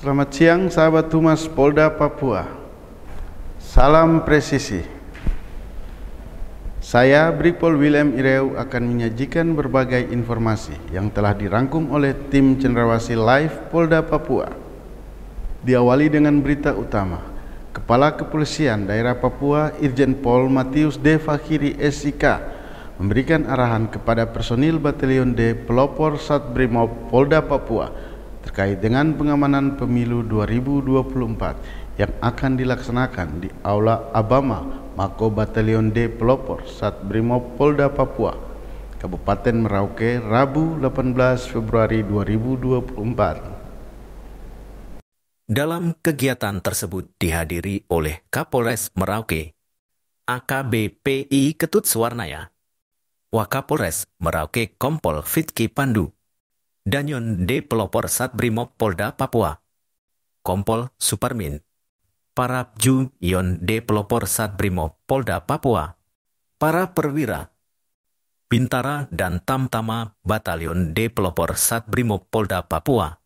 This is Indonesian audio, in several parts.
Selamat siang sahabat Humas Polda Papua. Salam presisi. Saya Brigpol William Ireu akan menyajikan berbagai informasi yang telah dirangkum oleh tim Cendrawasih Live Polda Papua. Diawali dengan berita utama. Kepala Kepolisian Daerah Papua Irjen Pol Matius D. Fakhiri SIK memberikan arahan kepada personil Batalion D Pelopor Satbrimob Polda Papua terkait dengan pengamanan pemilu 2024 yang akan dilaksanakan di Aula Abama Mako Batalion D Pelopor Satbrimob Polda Papua, Kabupaten Merauke, Rabu 18 Februari 2024. Dalam kegiatan tersebut dihadiri oleh Kapolres Merauke, AKBP Ketut Suwarnaya, Wakapolres Merauke Kompol Fitki Pandu, Danyon D Pelopor Satbrimob Polda Papua, Kompol Suparmin, para Ju Yon D Pelopor Satbrimob Polda Papua, para perwira, Bintara dan Tamtama Batalion D Pelopor Satbrimob Polda Papua.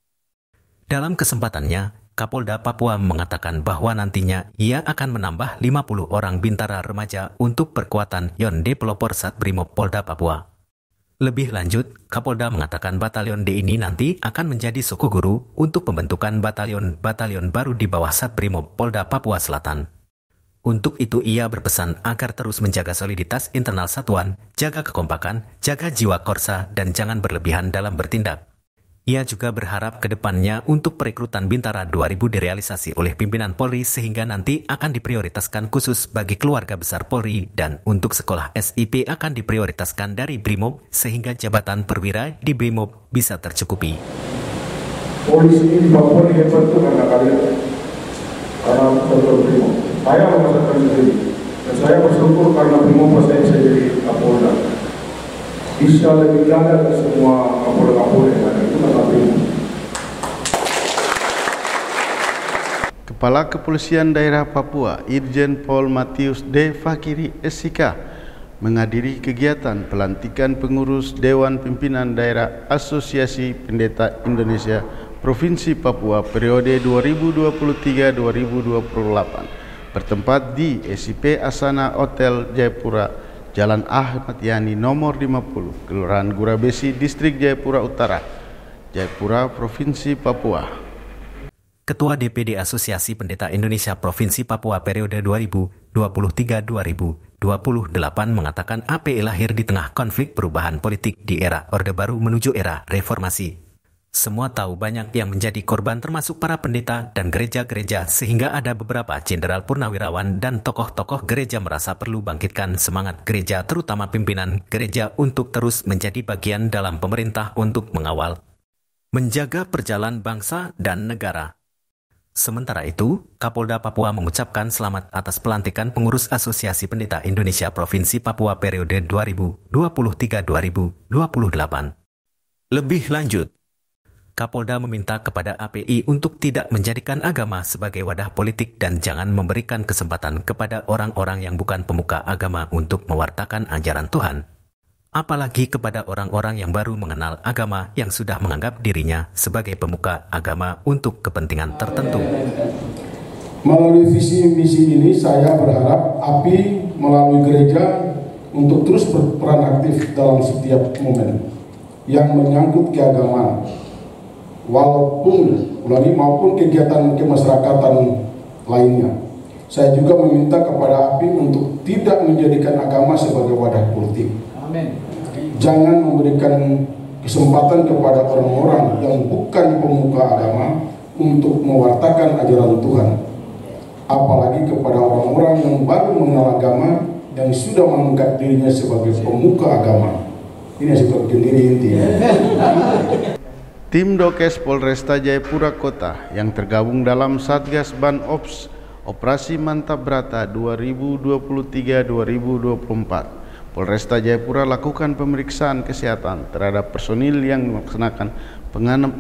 Dalam kesempatannya, Kapolda Papua mengatakan bahwa nantinya ia akan menambah 50 orang bintara remaja untuk perkuatan Yon D Pelopor Satbrimob Polda Papua. Lebih lanjut, Kapolda mengatakan Batalion D ini nanti akan menjadi suku guru untuk pembentukan batalion baru di bawah Satbrimob Polda Papua Selatan. Untuk itu ia berpesan agar terus menjaga soliditas internal satuan, jaga kekompakan, jaga jiwa korsa, dan jangan berlebihan dalam bertindak. Ia juga berharap ke depannya untuk perekrutan Bintara 2000 direalisasi oleh pimpinan Polri sehingga nanti akan diprioritaskan khusus bagi keluarga besar Polri dan untuk sekolah SIP akan diprioritaskan dari Brimob sehingga jabatan perwira di Brimob bisa tercukupi. Polisi ini di Papua hebat tuh karena kalian, karena betul Brimob. Saya merasakan sendiri dan saya bersyukur karena Brimob saya bisa jadi Kapolda. Bisa lebih jaga ke semua Kapolda yang ada itu karena Brimob. Kepala Kepolisian Daerah Papua Irjen Pol Matius D. Fakhiri SIK menghadiri kegiatan pelantikan pengurus Dewan Pimpinan Daerah Asosiasi Pendeta Indonesia Provinsi Papua periode 2023-2028 bertempat di SIP Asana Hotel Jayapura, Jalan Ahmad Yani nomor 50, Kelurahan Gurabesi, Distrik Jayapura Utara, Jayapura, Provinsi Papua. Ketua DPD Asosiasi Pendeta Indonesia Provinsi Papua periode 2023-2028 mengatakan API lahir di tengah konflik perubahan politik di era Orde Baru menuju era reformasi. Semua tahu banyak yang menjadi korban termasuk para pendeta dan gereja-gereja sehingga ada beberapa jenderal purnawirawan dan tokoh-tokoh gereja merasa perlu bangkitkan semangat gereja terutama pimpinan gereja untuk terus menjadi bagian dalam pemerintah untuk mengawal, menjaga perjalanan bangsa dan negara. Sementara itu, Kapolda Papua mengucapkan selamat atas pelantikan pengurus Asosiasi Pendeta Indonesia Provinsi Papua periode 2023-2028. Lebih lanjut, Kapolda meminta kepada API untuk tidak menjadikan agama sebagai wadah politik dan jangan memberikan kesempatan kepada orang-orang yang bukan pemuka agama untuk mewartakan ajaran Tuhan. Apalagi kepada orang-orang yang baru mengenal agama yang sudah menganggap dirinya sebagai pemuka agama untuk kepentingan tertentu. Melalui visi misi ini saya berharap API melalui gereja untuk terus berperan aktif dalam setiap momen yang menyangkut keagamaan. Maupun kegiatan kemasyarakatan lainnya. Saya juga meminta kepada API untuk tidak menjadikan agama sebagai wadah politik. Amin. Jangan memberikan kesempatan kepada orang-orang yang bukan pemuka agama untuk mewartakan ajaran Tuhan. Apalagi kepada orang-orang yang baru mengenal agama yang sudah menganggap dirinya sebagai pemuka agama. Ini seperti diri intinya. Tim Dokes Polresta Jayapura Kota yang tergabung dalam Satgas Ban Ops Operasi Mantap Brata 2023-2024. Polresta Jayapura lakukan pemeriksaan kesehatan terhadap personil yang melaksanakan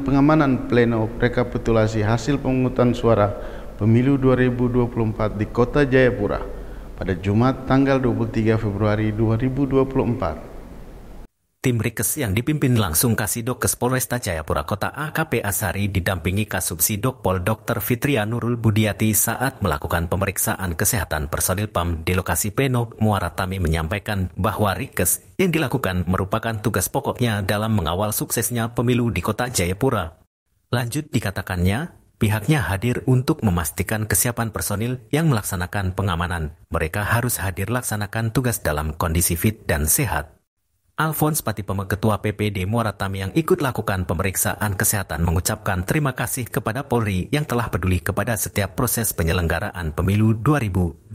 pengamanan pleno rekapitulasi hasil pemungutan suara pemilu 2024 di Kota Jayapura pada Jumat tanggal 23 Februari 2024. Tim Rikes yang dipimpin langsung Kasidokes Polresta Jayapura Kota AKP Asari didampingi Kasubsidok Pol Dr. Fitria Nurul Budiati saat melakukan pemeriksaan kesehatan personil PAM di lokasi Pleno Muara Tami menyampaikan bahwa Rikes yang dilakukan merupakan tugas pokoknya dalam mengawal suksesnya pemilu di Kota Jayapura. Lanjut dikatakannya, pihaknya hadir untuk memastikan kesiapan personil yang melaksanakan pengamanan. Mereka harus hadir laksanakan tugas dalam kondisi fit dan sehat. Alphonse Patipeme, Ketua PPD Muara Tami yang ikut lakukan pemeriksaan kesehatan mengucapkan terima kasih kepada Polri yang telah peduli kepada setiap proses penyelenggaraan pemilu 2024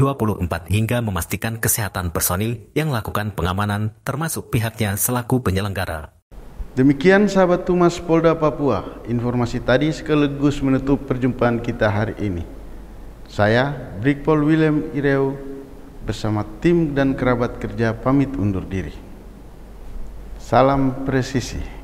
hingga memastikan kesehatan personil yang lakukan pengamanan termasuk pihaknya selaku penyelenggara. Demikian sahabat Tumas Polda Papua, informasi tadi sekaligus menutup perjumpaan kita hari ini. Saya, Brigpol William Ireu, bersama tim dan kerabat kerja pamit undur diri. Salam presisi.